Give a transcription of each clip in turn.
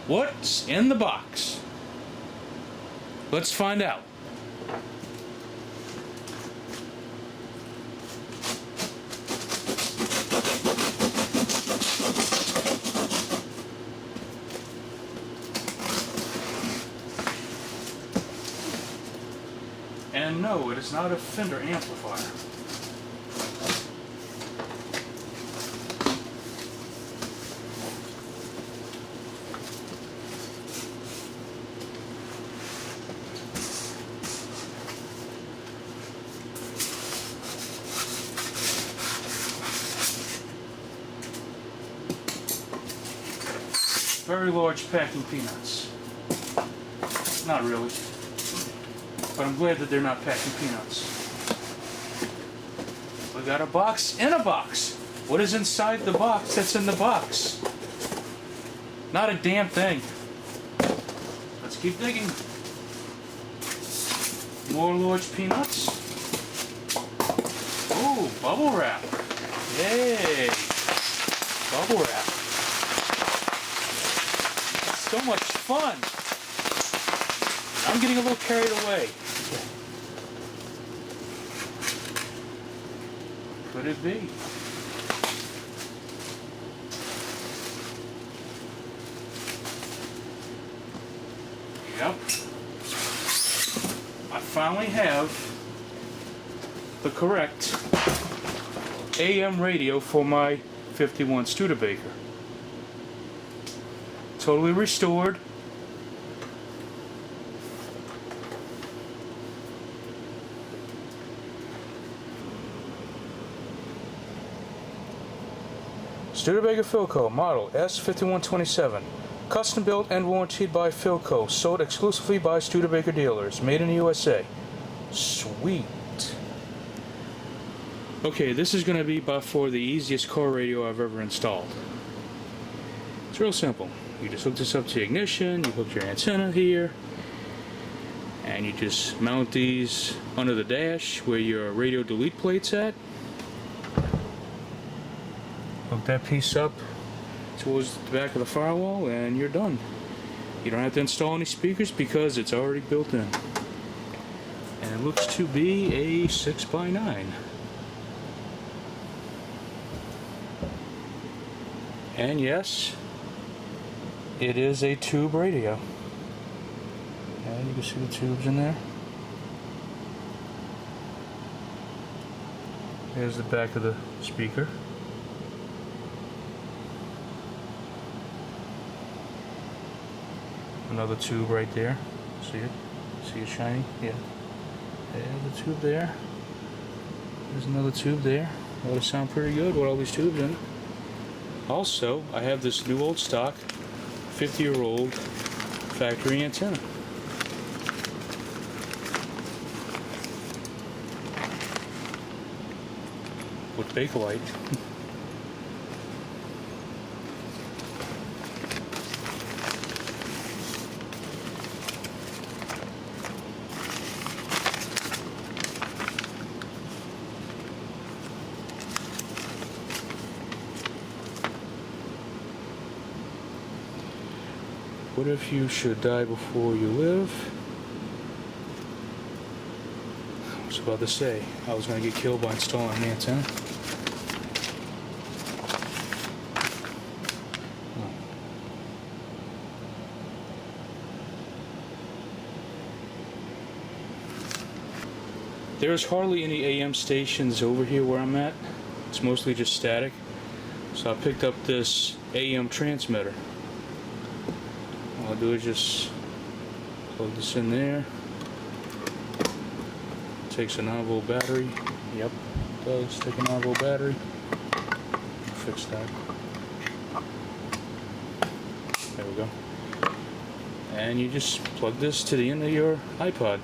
What's in the box? Let's find out. And no, it is not a Fender amplifier. Very large packing peanuts. Not really. But I'm glad that they're not packing peanuts. We got a box in a box. What is inside the box that's in the box? Not a damn thing. Let's keep digging. More large peanuts. Ooh, bubble wrap. Yay. Bubble wrap. So much fun. I'm getting a little carried away. Could it be? Yep. I finally have the correct AM radio for my 51 Studebaker. Totally restored. Studebaker-Philco model S5127. Custom built and warranted by Philco. Sold exclusively by Studebaker dealers. Made in the USA. Sweet. Okay, this is going to be by far the easiest car radio I've ever installed. It's real simple. You just hook this up to the ignition, you hook your antenna here, and you just mount these under the dash where your radio delete plate's at. Hook that piece up towards the back of the firewall and you're done. You don't have to install any speakers because it's already built in. And it looks to be a 6x9. And yes, it is a tube radio. And you can see the tubes in there. There's the back of the speaker. Another tube right there. See it? See it shiny? Yeah. There's a tube there. There's another tube there. Ought to sound pretty good with all these tubes in it. Also, I have this new old stock 50-year-old factory antenna. With Bakelite. What if you should die before you live? I was about to say, I was going to get killed by installing an antenna. There's hardly any AM stations over here where I'm at. It's mostly just static. So I picked up this AM transmitter. All I'll do is just plug this in there. Takes a 9-volt battery. Yep, it does take a 9-volt battery. Fix that. There we go. And you just plug this to the end of your iPod,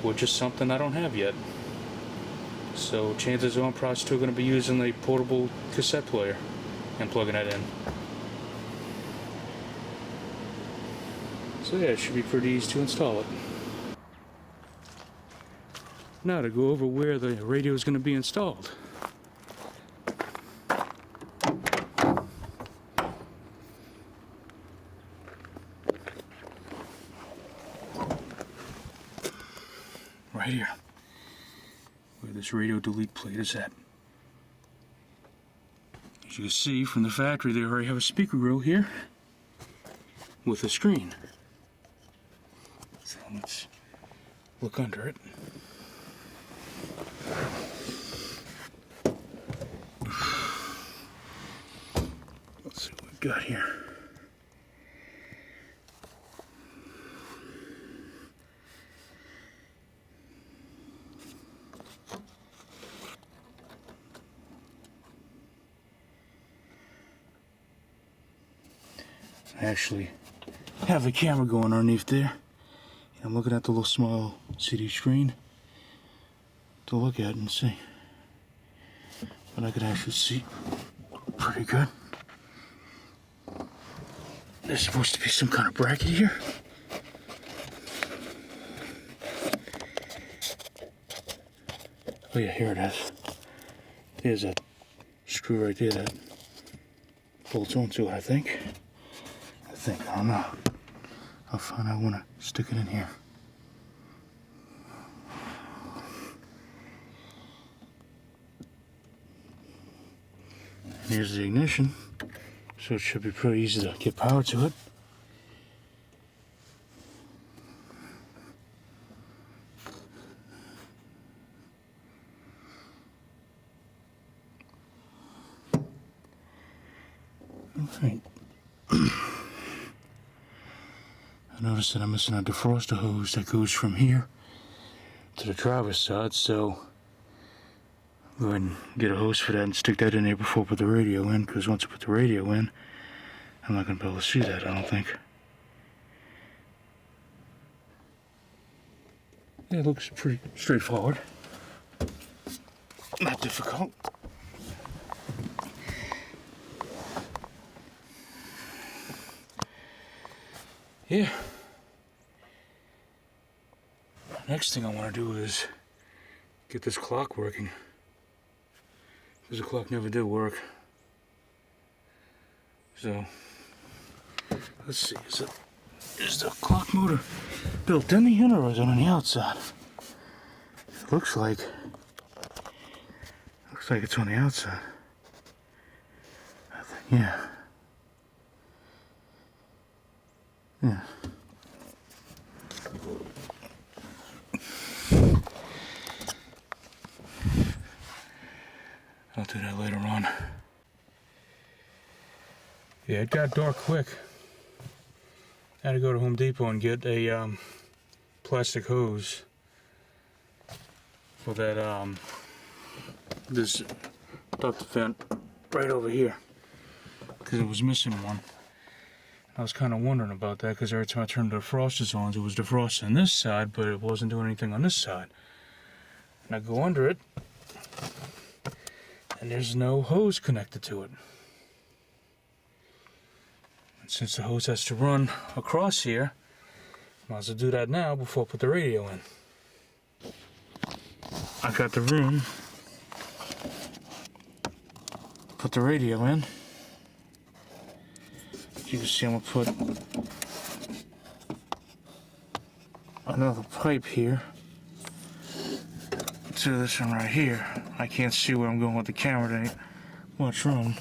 which is something I don't have yet. So chances are I'm probably still going to be using a portable cassette player and plugging that in. So yeah, it should be pretty easy to install it. Now to go over where the radio is going to be installed. right here, where this radio delete plate is at. As you can see from the factory, they already have a speaker grill here with a screen. So let's look under it. Let's see what we've got here. I actually have the camera going underneath there. I'm looking at the little small CD screen to look at and see. But I can actually see pretty good. There's supposed to be some kind of bracket here. Oh yeah, here it is. There's that screw right there that bolts onto it, I think. I don't know. I'll find out when I stick it in here. And here's the ignition, so it should be pretty easy to get power to it. Alright. I noticed that I'm missing a defroster hose that goes from here to the driver's side, so I'll go ahead and get a hose for that and stick that in there before I put the radio in, because once I put the radio in, I'm not going to be able to see that, I don't think. Yeah, it looks pretty straightforward. Not difficult. Yeah. Next thing I want to do is get this clock working, because the clock never did work. So let's see, is the clock motor built in the unit or is it on the outside? It looks like it's on the outside. I think, yeah. Yeah. I'll do that later on. Yeah, it got dark quick. I had to go to Home Depot and get a plastic hose for that this duct vent right over here, because it was missing one. I was kind of wondering about that, because every time I turned the defrosters on, it was defrosting on this side, but it wasn't doing anything on this side. And I go under it, and there's no hose connected to it. And since the hose has to run across here, I might as well do that now before I put the radio in. I got the room, put the radio in. You can see I'm gonna put another pipe here to this one right here. I can't see where I'm going with the camera, there ain't much room.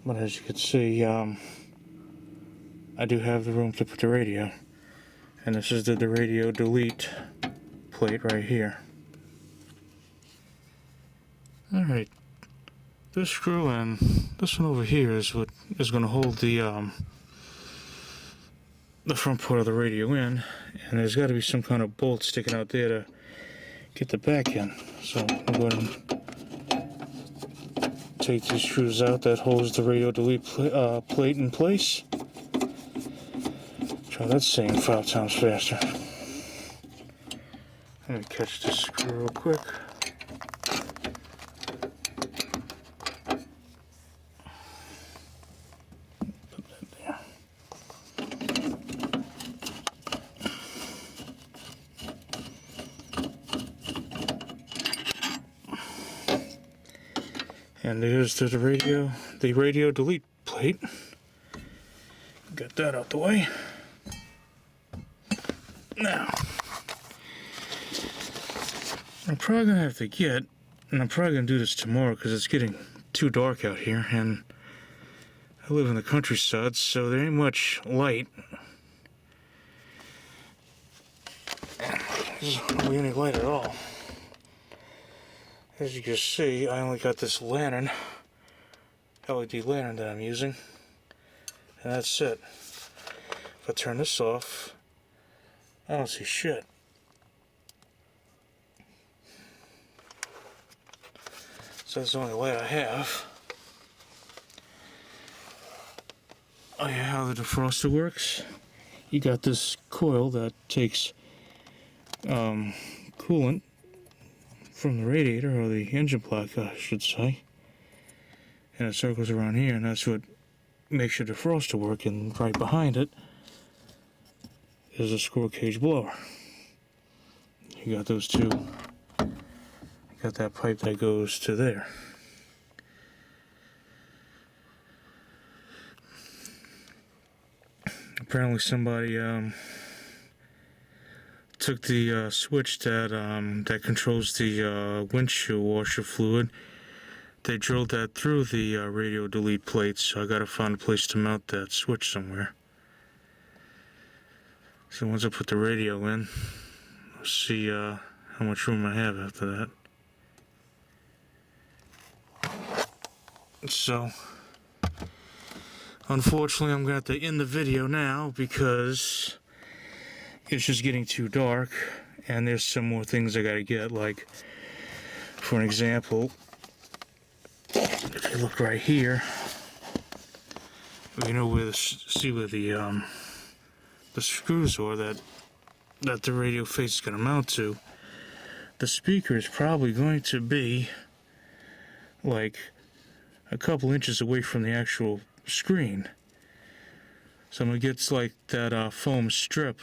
But as you can see, I do have the room to put the radio. And this is the radio delete plate right here. Alright. This screw and this one over here is what is going to hold the front part of the radio in, and there's got to be some kind of bolt sticking out there to get the back in. So I'm going to take these screws out that holds the radio delete plate in place. Try that same 5 times faster. Let me catch this screw real quick. And there's the radio delete plate. Got that out the way. Now, I'm probably gonna have to get, and I'm probably gonna do this tomorrow because it's getting too dark out here, and I live in the countryside, so there ain't much light. There's hardly any light at all. As you can see, I only got this lantern, LED lantern that I'm using, and that's it. If I turn this off, I don't see shit. So that's the only light I have. Oh yeah, how the defroster works. You got this coil that takes coolant from the radiator, or the engine block, I should say, and it circles around here, and that's what makes your defroster work. And right behind it is a squirrel cage blower. You got those two. You got that pipe that goes to there. Apparently somebody took the switch that controls the windshield washer fluid. They drilled that through the radio delete plates, so I gotta find a place to mount that switch somewhere. So once I put the radio in, I'll see how much room I have after that. So, unfortunately, I'm gonna have to end the video now because it's just getting too dark, and there's some more things I gotta get. Like, for an example, if you look right here, you know where the screws are that the radio face is gonna mount to. The speaker is probably going to be like a couple inches away from the actual screen. So I'm gonna get like that foam strip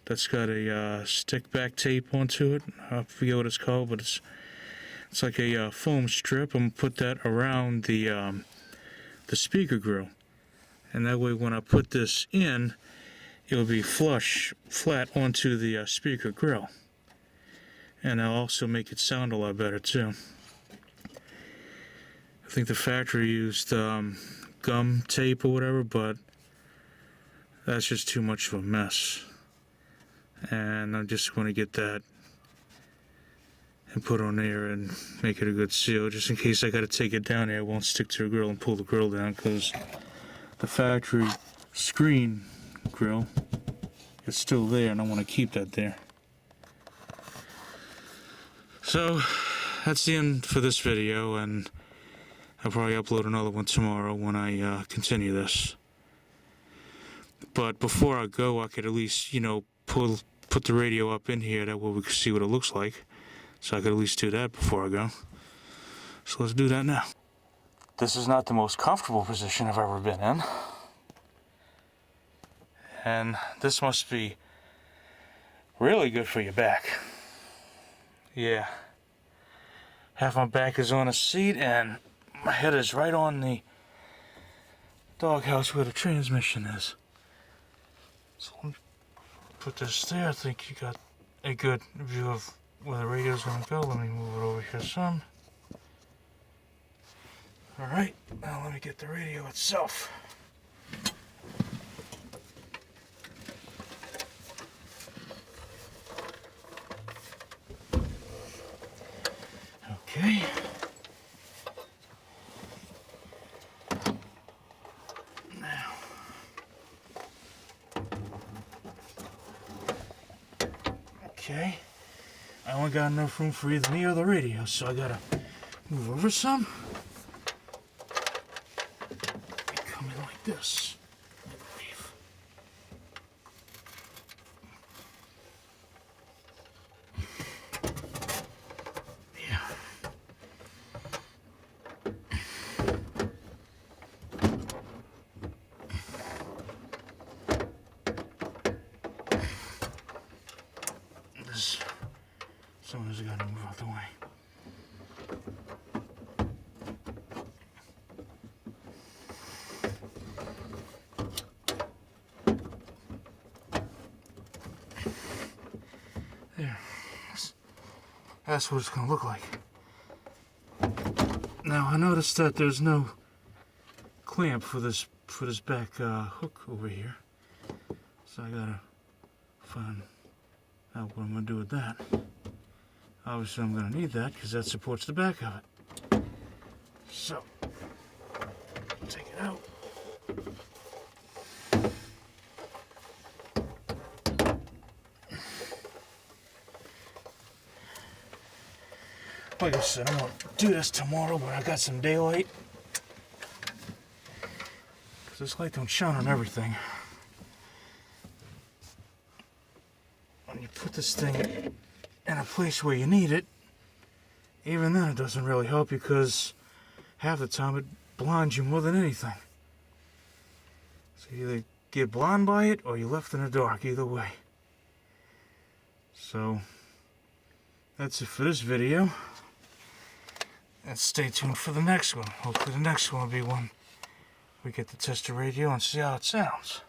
that's got a stick back tape onto it. I forget what it's called, but it's like a foam strip. I'm gonna put that around the speaker grill, and that way when I put this in, it'll be flat onto the speaker grill, and I'll also make it sound a lot better too. I think the factory used gum tape or whatever, but that's just too much of a mess. And I'm just going to get that and put on there and make it a good seal, just in case I got to take it down there. It won't stick to the grill and pull the grill down, because the factory screen grill is still there, and I want to keep that there. So that's the end for this video, and I'll probably upload another one tomorrow when I continue this. But before I go, I could at least, you know, put the radio up in here, that way we can see what it looks like. So I could at least do that before I go. So let's do that now. This is not the most comfortable position I've ever been in. And this must be really good for your back. Yeah. Half my back is on a seat, and my head is right on the doghouse where the transmission is. So let me put this there. I think you got a good view of where the radio's gonna go. Let me move it over here some. Alright, now let me get the radio itself. Okay. Now. Okay. I only got enough room for either me or the radio, so I gotta move over some. And come in like this, I believe. Yeah. Someone's got to move out the way. There. That's what it's going to look like. Now I noticed that there's no clamp for this back hook over here, so I gotta find out what I'm gonna do with that. Obviously I'm gonna need that because that supports the back of it. So take it out. Like I said, I'm gonna do this tomorrow when I got some daylight. Because this light don't shine on everything. When you put this thing in a place where you need it, even then it doesn't really help you because half the time it blinds you more than anything. So you either get blind by it or you're left in the dark, either way. So that's it for this video. And stay tuned for the next one. Hopefully the next one will be one we get to test the radio and see how it sounds.